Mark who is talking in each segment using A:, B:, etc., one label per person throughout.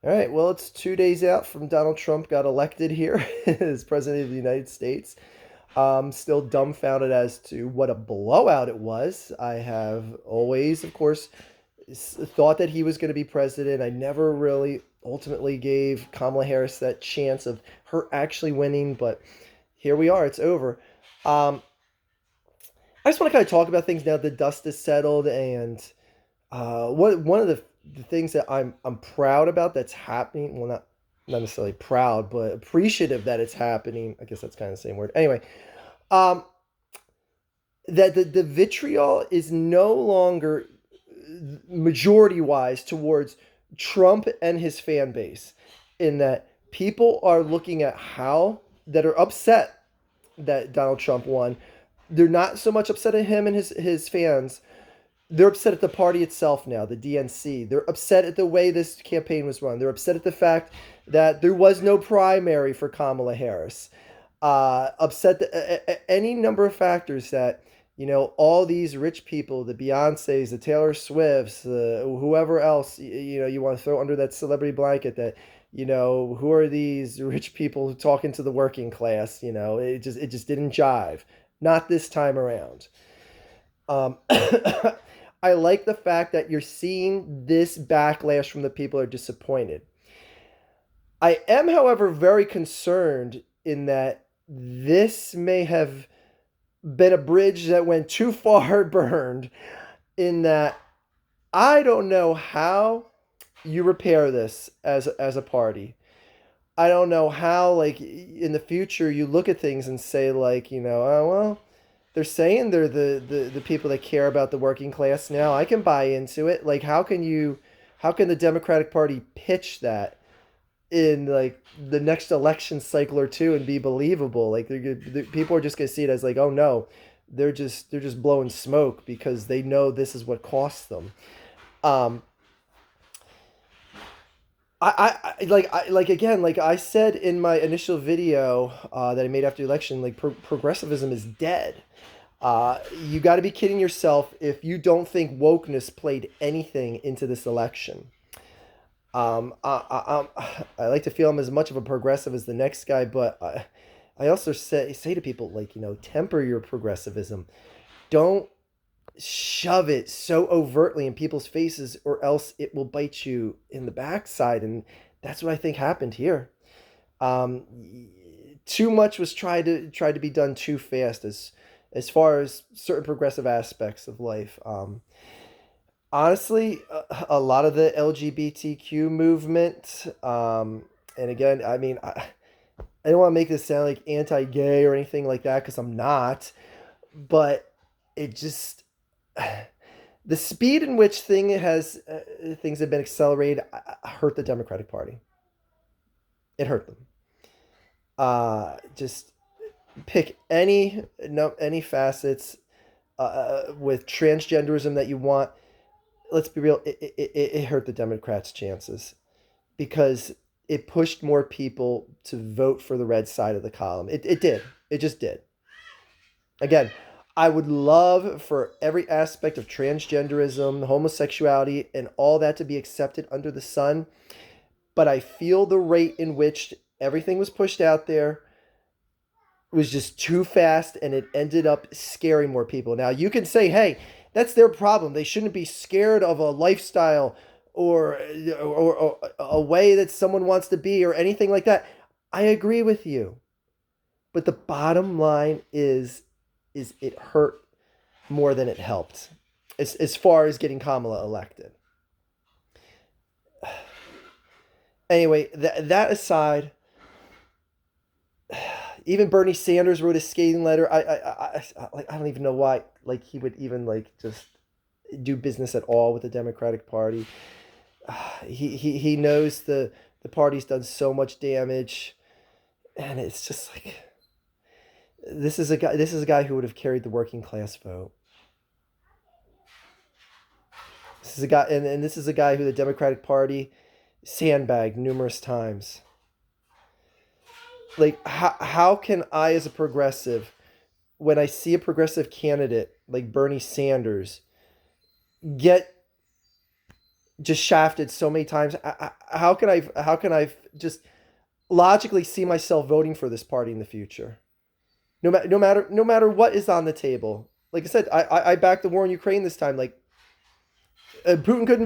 A: All right, well, it's 2 days out from Donald Trump got elected here as president of the United States. Still dumbfounded as to what a blowout it was. I have always, of course, thought that he was going to be president. I never really ultimately gave Kamala Harris that chance of her actually winning, but here we are. It's over. Um, I just want to kind of talk about things now that the dust is settled, and one of the things that I'm proud about that's happening. Well, not necessarily proud, but appreciative that it's happening. I guess that's kind of the same word. Anyway, um, that the vitriol is no longer majority wise towards Trump and his fan base, in that people are looking at how that are upset that Donald Trump won. They're not so much upset at him and his fans. They're upset at the party itself now, the DNC. They're upset at the way this campaign was run. They're upset at the fact that there was no primary for Kamala Harris. Upset that any number of factors that, all these rich people, the Beyoncés, the Taylor Swifts, whoever else, you want to throw under that celebrity blanket that, who are these rich people talking to the working class? It just didn't jive. Not this time around. Um, I like the fact that you're seeing this backlash from the people who are disappointed. I am, however, very concerned in that this may have been a bridge that went too far burned, in that I don't know how you repair this as a party. I don't know how, like, in the future you look at things and say, like, oh well, they're saying they're the people that care about the working class now. I can buy into it. Like, how can the Democratic Party pitch that in, like, the next election cycle or two and be believable? Like, people are just gonna see it as, like, oh no, they're just blowing smoke because they know this is what costs them. Um, like again, like I said in my initial video that I made after the election, like progressivism is dead. You got to be kidding yourself if you don't think wokeness played anything into this election. I like to feel I'm as much of a progressive as the next guy, but I also say to people, like, temper your progressivism. Don't shove it so overtly in people's faces, or else it will bite you in the backside. And that's what I think happened here. Um, Too much was tried to be done too fast, as far as certain progressive aspects of life. Honestly, a lot of the LGBTQ movement, and again, I mean, I don't want to make this sound like anti-gay or anything like that, because I'm not, but it just the speed in which things have been accelerated hurt the Democratic Party. It hurt them. Just pick any no any facets with transgenderism that you want. Let's be real. It hurt the Democrats' chances because it pushed more people to vote for the red side of the column. It did. It just did. Again, I would love for every aspect of transgenderism, homosexuality, and all that to be accepted under the sun. But I feel the rate in which everything was pushed out there was just too fast, and it ended up scaring more people. Now, you can say, hey, that's their problem. They shouldn't be scared of a lifestyle or a way that someone wants to be or anything like that. I agree with you. But the bottom line is it hurt more than it helped as far as getting Kamala elected. Anyway, that aside, even Bernie Sanders wrote a scathing letter. I don't even know why, like, he would even, like, just do business at all with the Democratic Party. He knows the party's done so much damage, and it's just like, this is a guy who would have carried the working class vote. This is a guy, and this is a guy who the Democratic Party sandbagged numerous times. Like, how can I, as a progressive, when I see a progressive candidate like Bernie Sanders get just shafted so many times. How can I just logically see myself voting for this party in the future? No matter what is on the table. Like I said, I backed the war in Ukraine this time. Like Putin could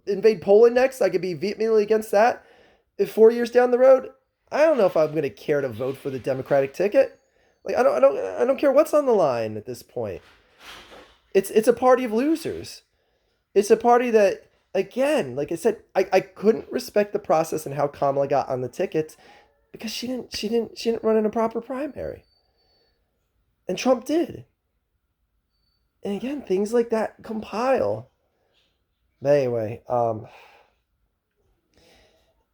A: invade Poland next. I could be vehemently against that. If 4 years down the road, I don't know if I'm going to care to vote for the Democratic ticket. Like I don't care what's on the line at this point. It's a party of losers. It's a party that, again, like I said, I couldn't respect the process and how Kamala got on the ticket because she didn't run in a proper primary, and Trump did. And again, things like that compile. But anyway,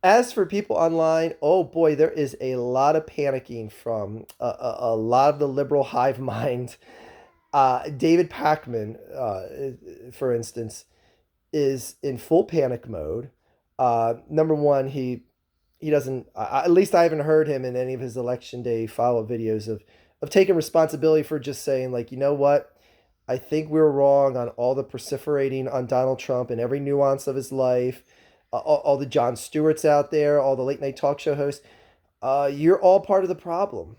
A: as for people online, oh boy, there is a lot of panicking from a lot of the liberal hive mind. David Pakman, for instance, is in full panic mode. Number one, he doesn't. At least I haven't heard him in any of his election day follow-up videos of taking responsibility for just saying, like, you know what, I think we were wrong on all the precipitating on Donald Trump and every nuance of his life. All the Jon Stewarts out there, all the late night talk show hosts, you're all part of the problem.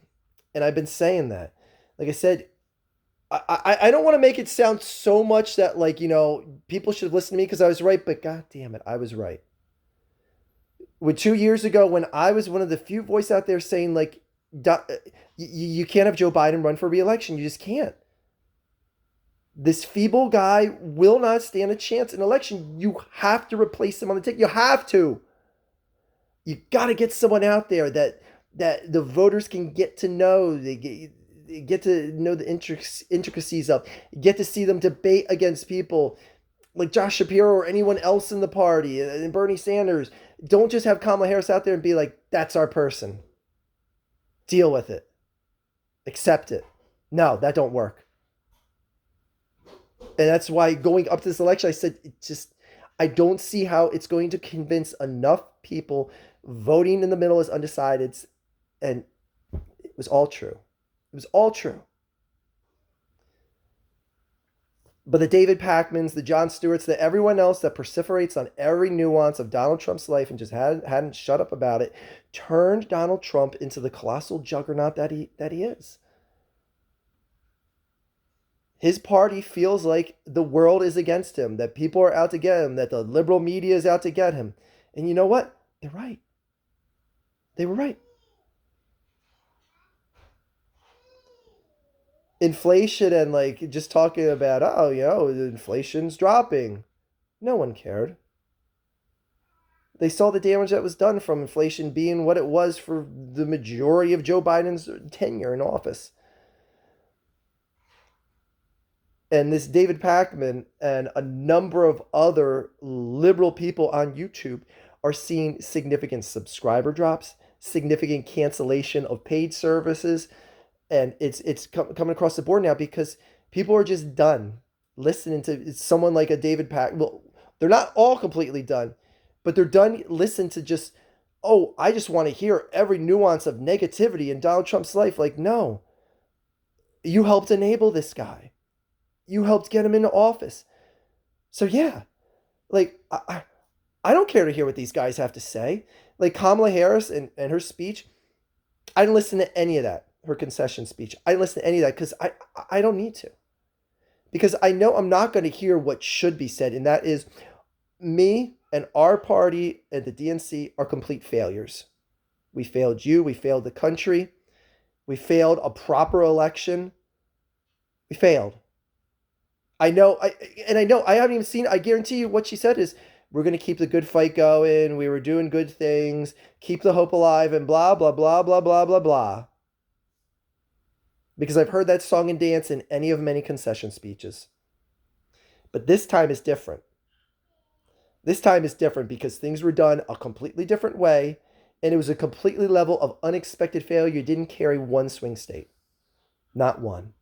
A: And I've been saying that. Like I said, I don't want to make it sound so much that, like, people should listen to me because I was right, but god damn it, I was right. With 2 years ago, when I was one of the few voices out there saying, like, you can't have Joe Biden run for re-election. You just can't. This feeble guy will not stand a chance in election. You have to replace him on the ticket. You have to. You got to get someone out there that the voters can get to know. They get to know the intricacies of. Get to see them debate against people like Josh Shapiro or anyone else in the party and Bernie Sanders. Don't just have Kamala Harris out there and be like, that's our person. Deal with it. Accept it. No, that don't work. And that's why going up to this election, I said, I don't see how it's going to convince enough people voting in the middle as undecideds. And it was all true. It was all true. But the David Pakmans, the Jon Stewarts, everyone else that perseverates on every nuance of Donald Trump's life and just hadn't shut up about it, turned Donald Trump into the colossal juggernaut that he is. His party feels like the world is against him, that people are out to get him, that the liberal media is out to get him. And you know what? They're right. They were right. Inflation and, like, just talking about, inflation's dropping. No one cared. They saw the damage that was done from inflation being what it was for the majority of Joe Biden's tenure in office. And this David Pakman and a number of other liberal people on YouTube are seeing significant subscriber drops, significant cancellation of paid services. And it's coming across the board now because people are just done listening to someone like a David Pakman. Well, they're not all completely done, but they're done listening to just, I just want to hear every nuance of negativity in Donald Trump's life. Like, no, you helped enable this guy. You helped get him into office. So yeah, like, I don't care to hear what these guys have to say. Like Kamala Harris and her speech, I didn't listen to any of that, her concession speech. I didn't listen to any of that because I don't need to. Because I know I'm not going to hear what should be said, and that is me and our party and the DNC are complete failures. We failed you. We failed the country. We failed a proper election. We failed. I know, I haven't even seen, I guarantee you what she said is, we're going to keep the good fight going, we were doing good things, keep the hope alive, and blah, blah, blah, blah, blah, blah, blah. Because I've heard that song and dance in any of many concession speeches. But this time is different. This time is different because things were done a completely different way, and it was a completely level of unexpected failure. You didn't carry one swing state. Not one.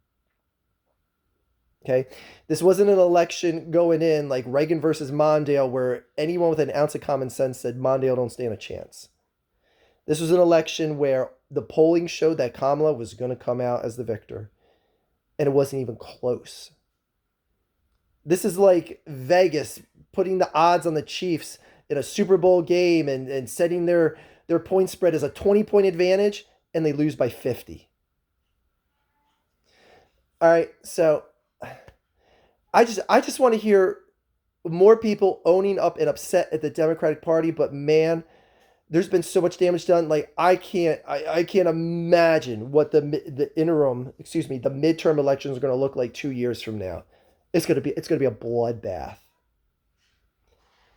A: Okay, this wasn't an election going in like Reagan versus Mondale where anyone with an ounce of common sense said Mondale don't stand a chance. This was an election where the polling showed that Kamala was going to come out as the victor, and it wasn't even close. This is like Vegas putting the odds on the Chiefs in a Super Bowl game and setting their point spread as a 20-point advantage, and they lose by 50. All right, so I just want to hear more people owning up and upset at the Democratic Party, but man, there's been so much damage done. Like I can't imagine what the midterm elections are going to look like 2 years from now. It's gonna be a bloodbath.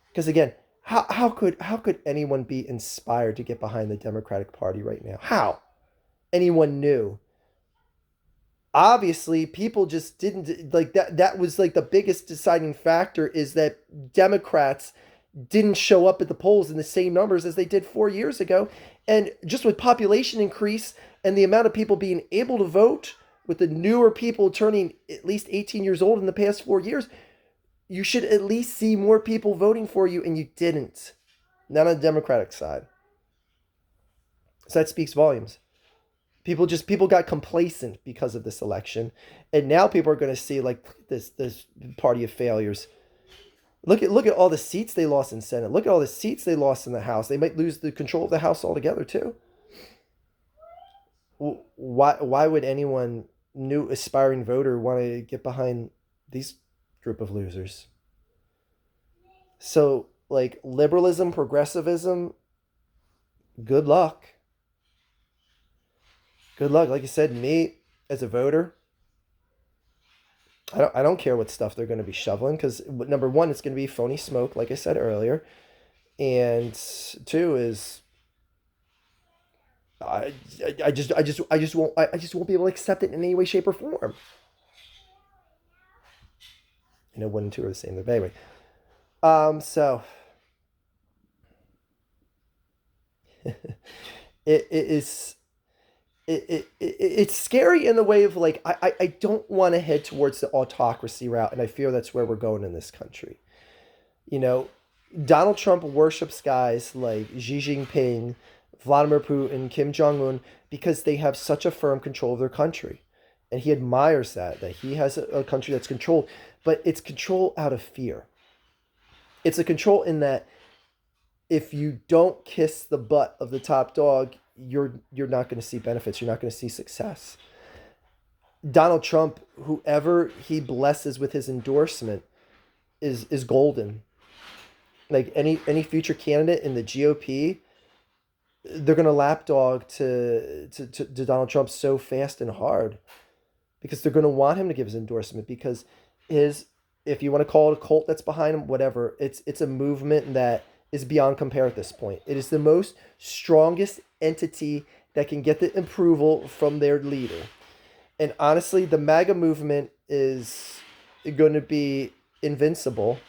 A: Because again, how could anyone be inspired to get behind the Democratic Party right now? How? Anyone knew? Obviously people just didn't like that was like the biggest deciding factor is that Democrats didn't show up at the polls in the same numbers as they did 4 years ago. And just with population increase and the amount of people being able to vote, with the newer people turning at least 18 years old in the past 4 years, you should at least see more people voting for you, and you didn't. Not on the Democratic side. So that speaks volumes. People got complacent because of this election, and now people are going to see like this party of failures. Look at all the seats they lost in Senate. Look at all the seats they lost in the House. They might lose the control of the House altogether too. Why would anyone new aspiring voter want to get behind these group of losers? So like liberalism, progressivism, good luck. Good luck. Like I said, me as a voter, I don't care what stuff they're going to be shoveling, because number one, it's going to be phony smoke, like I said earlier, and two is I just won't be able to accept it in any way, shape, or form. You know, one and two are the same. But anyway, so it is it's scary in the way of like I don't want to head towards the autocracy route, and I fear that's where we're going in this country. You know, Donald Trump worships guys like Xi Jinping, Vladimir Putin, Kim Jong Un, because they have such a firm control of their country, and he admires that he has a country that's controlled, but it's control out of fear. It's a control in that if you don't kiss the butt of the top dog, you're not going to see benefits. You're not going to see success. Donald Trump, whoever he blesses with his endorsement, is golden. Like any future candidate in the GOP, they're going to lapdog to Donald Trump so fast and hard, because they're going to want him to give his endorsement, because his, if you want to call it a cult that's behind him, whatever, it's a movement that is beyond compare at this point. It is the most strongest entity that can get the approval from their leader. And honestly, the MAGA movement is going to be invincible,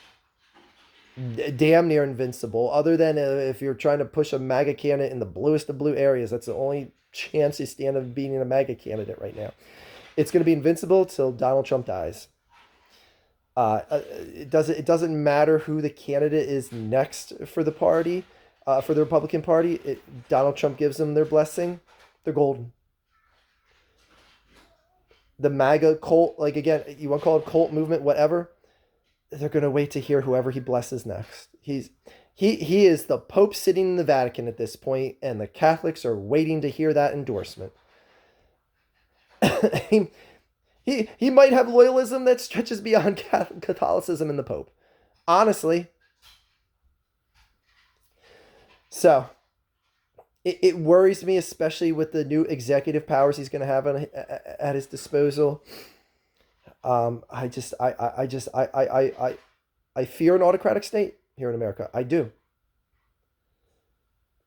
A: damn near invincible, other than if you're trying to push a MAGA candidate in the bluest of blue areas. That's the only chance you stand of being a MAGA candidate right now. It's going to be invincible till Donald Trump dies. It doesn't matter who the candidate is next for the party, for the Republican Party. Donald Trump gives them their blessing. They're golden. The MAGA cult, like again, you want to call it cult movement, whatever. They're gonna wait to hear whoever he blesses next. He is the Pope sitting in the Vatican at this point, and the Catholics are waiting to hear that endorsement. He might have loyalism that stretches beyond Catholicism and the Pope, honestly. So it worries me, especially with the new executive powers he's going to have at his disposal. I fear an autocratic state here in America. I do,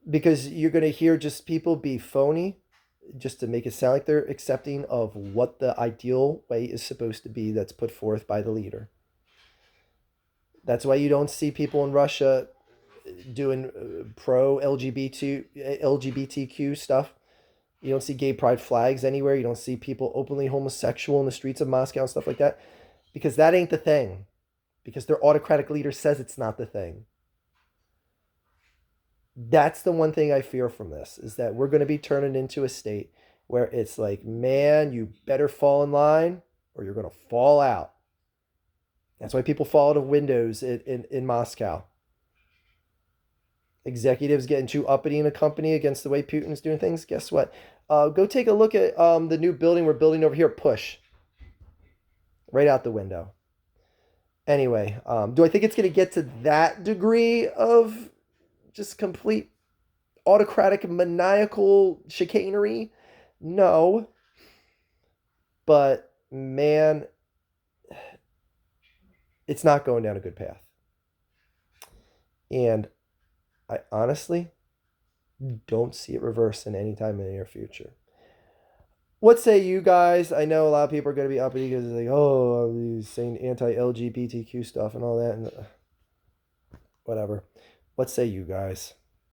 A: because you're going to hear just people be phony, just to make it sound like they're accepting of what the ideal way is supposed to be that's put forth by the leader. That's why you don't see people in Russia doing pro LGBTQ stuff. You don't see gay pride flags anywhere. You don't see people openly homosexual in the streets of Moscow and stuff like that, because that ain't the thing. Because their autocratic leader says it's not the thing. That's the one thing I fear from this, is that we're going to be turning into a state where it's like, man, you better fall in line or you're going to fall out. That's why people fall out of windows in Moscow. Executives getting too uppity in a company against the way Putin's doing things. Guess what? Go take a look at the new building we're building over here. Push right out the window. Anyway, do I think it's going to get to that degree of just complete autocratic, maniacal chicanery? No. But man, it's not going down a good path. And I honestly don't see it reversing anytime in the near future. What say you guys? I know a lot of people are going to be uppity because they're like, oh, he's saying anti-LGBTQ stuff and all that, and whatever. What say you guys?